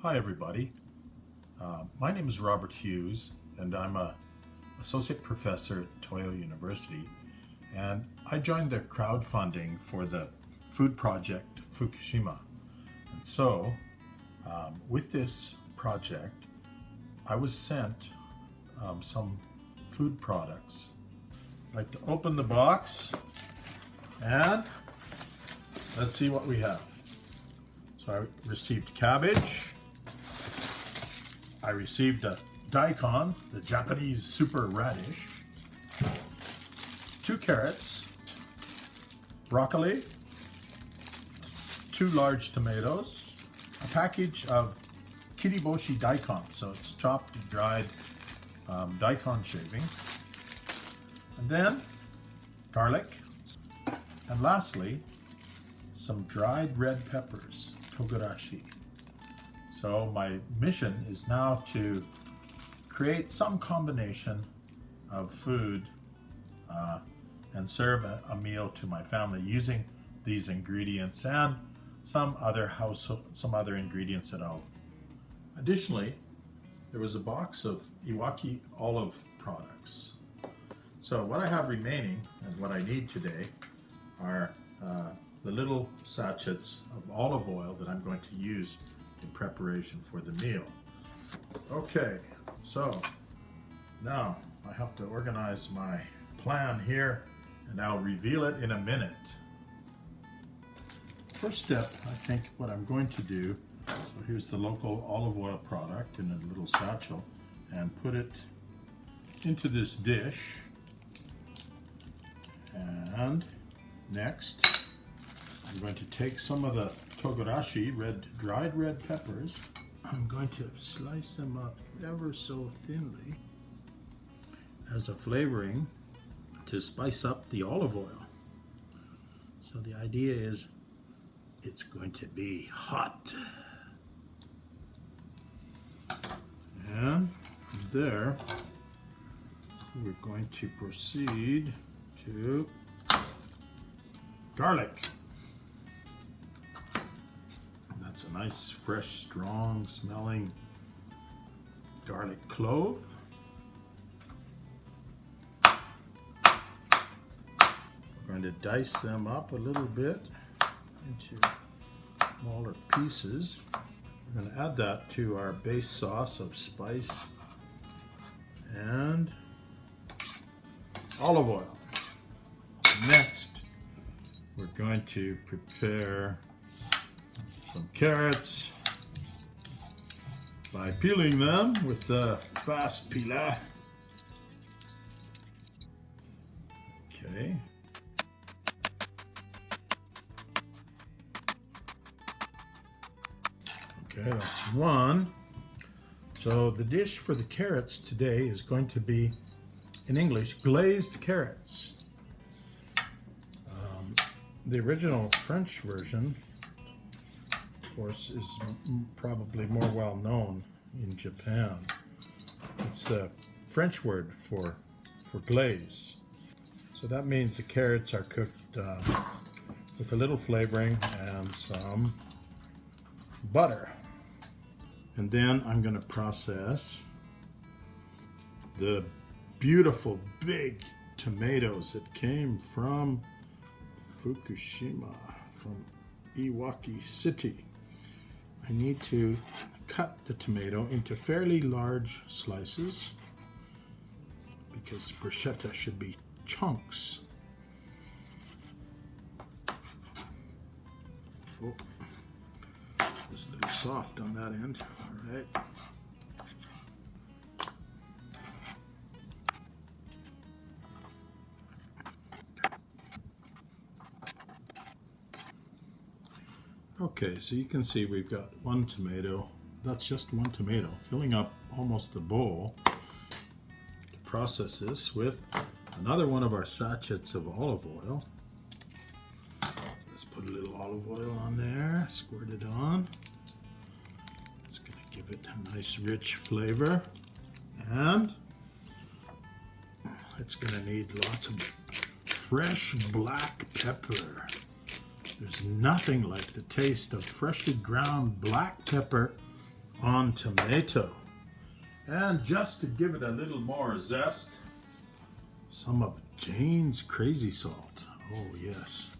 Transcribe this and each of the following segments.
Hi everybody, my name is Robert Hughes and I'm an associate professor at Toyo University, and I joined the crowdfunding for the food project Fukushima. And so with this project I was sent some food products. I'd like to open the box and let's see what we have. So I received cabbage. I received a daikon, the Japanese super radish, 2 carrots, broccoli, 2 large tomatoes, a package of kiriboshi daikon, so it's chopped and dried daikon shavings, and then garlic, and lastly, some dried red peppers, togarashi. So my mission is now to create some combination of food and serve a meal to my family using these ingredients and some other ingredients that I'll. Additionally, there was a box of Iwaki olive products. So what I have remaining and what I need today are the little sachets of olive oil that I'm going to use in preparation for the meal. Okay, so now I have to organize my plan here and I'll reveal it in a minute. First step, I think what I'm going to do, so here's the local olive oil product in a little satchel, and put it into this dish. And next I'm going to take some of the togarashi, dried red peppers. I'm going to slice them up ever so thinly as a flavoring to spice up the olive oil. So the idea is it's going to be hot. And from there, we're going to proceed to garlic. That's a nice, fresh, strong smelling garlic clove. We're going to dice them up a little bit into smaller pieces. We're going to add that to our base sauce of spice and olive oil. Next, we're going to prepare some carrots by peeling them with the fast peeler. Okay. Okay, that's one. So the dish for the carrots today is going to be, in English, glazed carrots. The original French version, of course, is probably more well known in Japan. It's the French word for glaze. So that means the carrots are cooked with a little flavoring and some butter. And then I'm going to process the beautiful big tomatoes that came from Fukushima, from Iwaki City. I need to cut the tomato into fairly large slices because bruschetta should be chunks. Oh, it's a little soft on that end. All right. Okay, so you can see we've got one tomato. That's just one tomato, filling up almost the bowl. To process this with another one of our sachets of olive oil. Let's put a little olive oil on there, squirt it on. It's going to give it a nice rich flavor. And it's going to need lots of fresh black pepper. There's nothing like the taste of freshly ground black pepper on tomato. And just to give it a little more zest, some of Jane's crazy salt. Oh yes,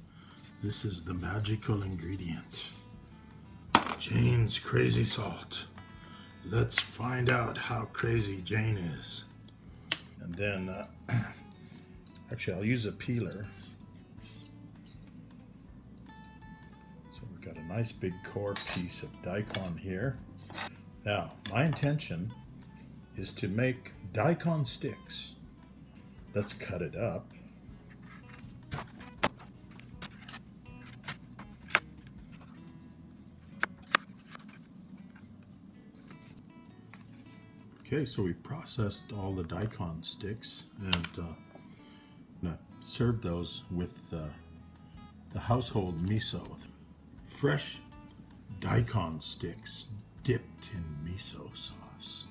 this is the magical ingredient. Jane's crazy salt. Let's find out how crazy Jane is. And then, actually I'll use a peeler. So we've got a nice big core piece of daikon here. Now, my intention is to make daikon sticks. Let's cut it up. Okay, so we processed all the daikon sticks and served those with the household miso. Fresh daikon sticks dipped in miso sauce.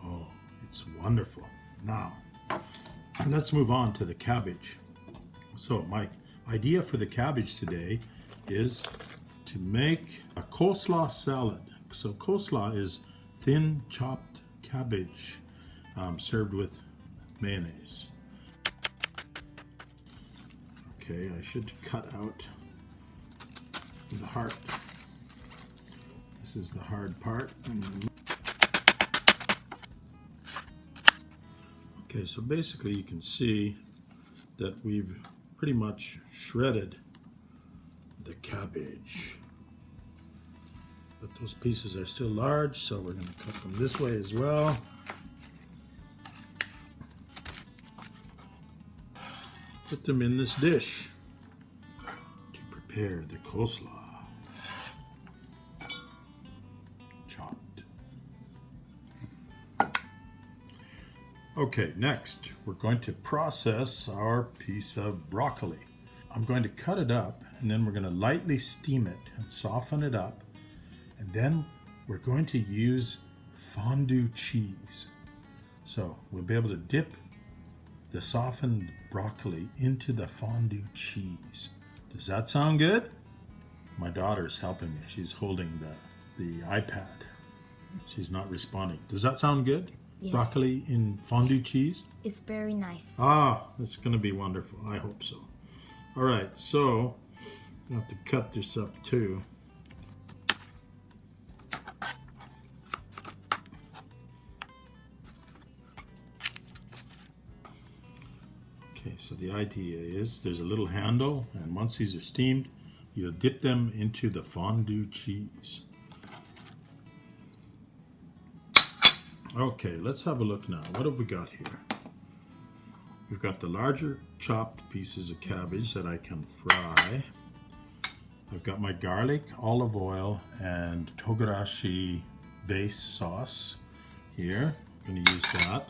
Oh, it's wonderful. Now, let's move on to the cabbage. So my idea for the cabbage today is to make a coleslaw salad. So coleslaw is thin chopped cabbage served with mayonnaise. Okay, I should cut out the heart. This is the hard part. Okay, so basically you can see that we've pretty much shredded the cabbage. But those pieces are still large, so we're going to cut them this way as well. Put them in this dish to prepare the coleslaw. Chopped. Okay, next we're going to process our piece of broccoli. I'm going to cut it up and then we're going to lightly steam it and soften it up. And then we're going to use fondue cheese. So we'll be able to dip the softened broccoli into the fondue cheese. Does that sound good? My daughter's helping me. She's holding the iPad. She's not responding. Does that sound good? Yes. Broccoli in fondue cheese? It's very nice. Ah, it's going to be wonderful. I hope so. All right, so I have to cut this up too. Okay, so the idea is there's a little handle, and once these are steamed, you'll dip them into the fondue cheese. Okay, let's have a look now. What have we got here? We've got the larger chopped pieces of cabbage that I can fry. I've got my garlic, olive oil, and togarashi base sauce here. I'm going to use that.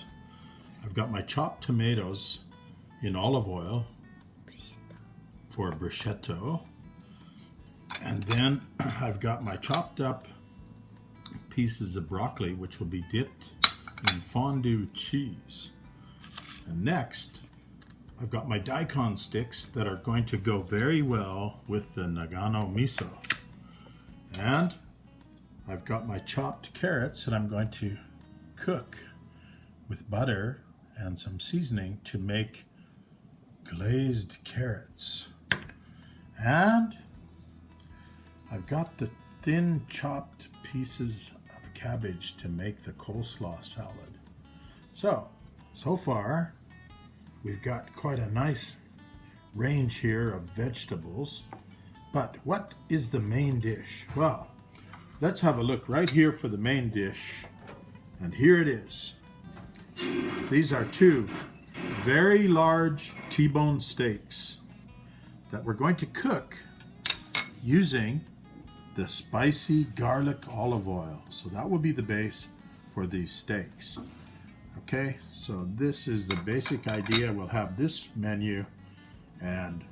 I've got my chopped tomatoes in olive oil for bruschetto. And then I've got my chopped up pieces of broccoli, which will be dipped in fondue cheese. And next, I've got my daikon sticks that are going to go very well with the Nagano miso. And I've got my chopped carrots that I'm going to cook with butter and some seasoning to make glazed carrots. And I've got the thin chopped pieces of cabbage to make the coleslaw salad. So far we've got quite a nice range here of vegetables. But what is the main dish? Well, let's have a look right here for the main dish. And here it is. These are two very large T-bone steaks that we're going to cook using the spicy garlic olive oil. So that will be the base for these steaks. Okay, so this is the basic idea. We'll have this menu and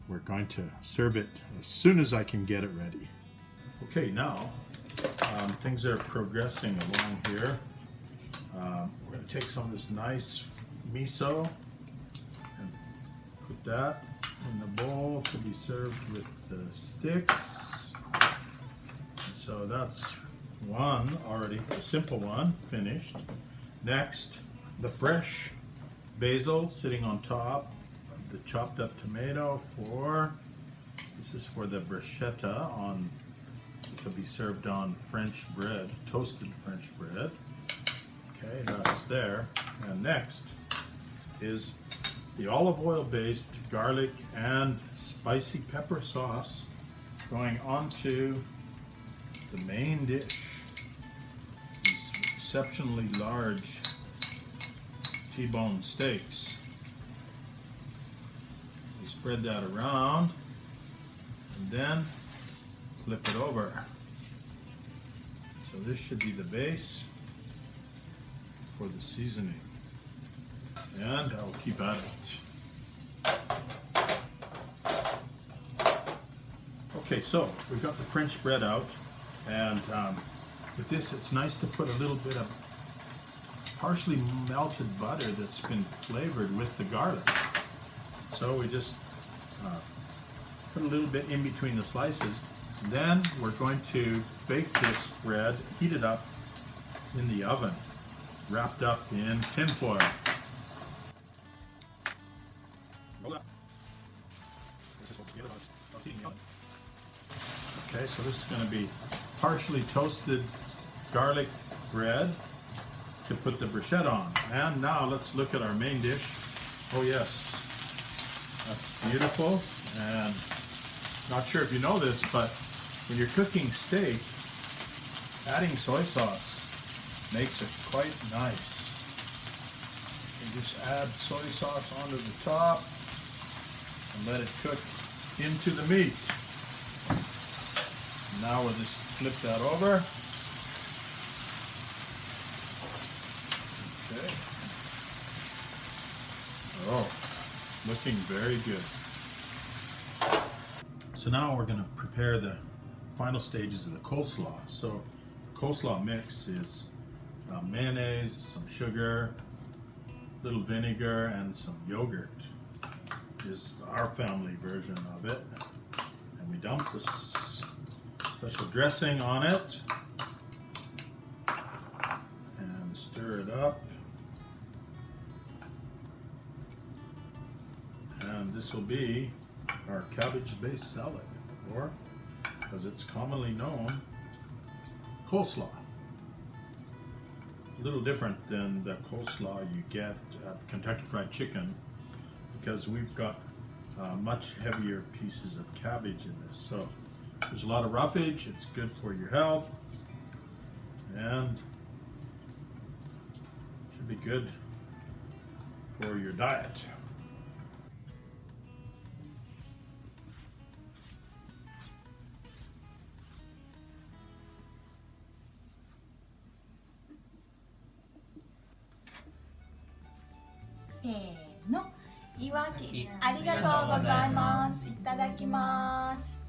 we're going to serve it as soon as I can get it ready. Okay, now things are progressing along here. We're going to take some of this nice miso and put that in the bowl to be served with the sticks. So that's one already, a simple one, finished. Next, the fresh basil sitting on top of the chopped up tomato this is for the bruschetta which will be served on French bread, toasted French bread. Okay, that's there. And next is the olive oil based garlic and spicy pepper sauce going onto the main dish. These exceptionally large T-bone steaks. We spread that around and then flip it over. So this should be the base for the seasoning. And I'll keep at it. Okay, so we've got the French bread out, and with this it's nice to put a little bit of partially melted butter that's been flavored with the garlic. So we just put a little bit in between the slices. Then we're going to bake this bread, heat it up in the oven, wrapped up in tin foil. Okay, so this is going to be partially toasted garlic bread to put the bruschetta on. And now let's look at our main dish. Oh yes, that's beautiful. And not sure if you know this, but when you're cooking steak, adding soy sauce makes it quite nice. You just add soy sauce onto the top and let it cook into the meat. Now we'll just flip that over. Okay. Oh, looking very good. So now we're going to prepare the final stages of the coleslaw. So the coleslaw mix is mayonnaise, some sugar, a little vinegar, and some yogurt. Is our family version of it. And we dump this special dressing on it and stir it up. And this will be our cabbage-based salad, or as it's commonly known, coleslaw. A little different than the coleslaw you get at Kentucky Fried Chicken, because we've got much heavier pieces of cabbage in this. So there's a lot of roughage, it's good for your health, and should be good for your diet.せーの、いわきありがとうございます。いただきます。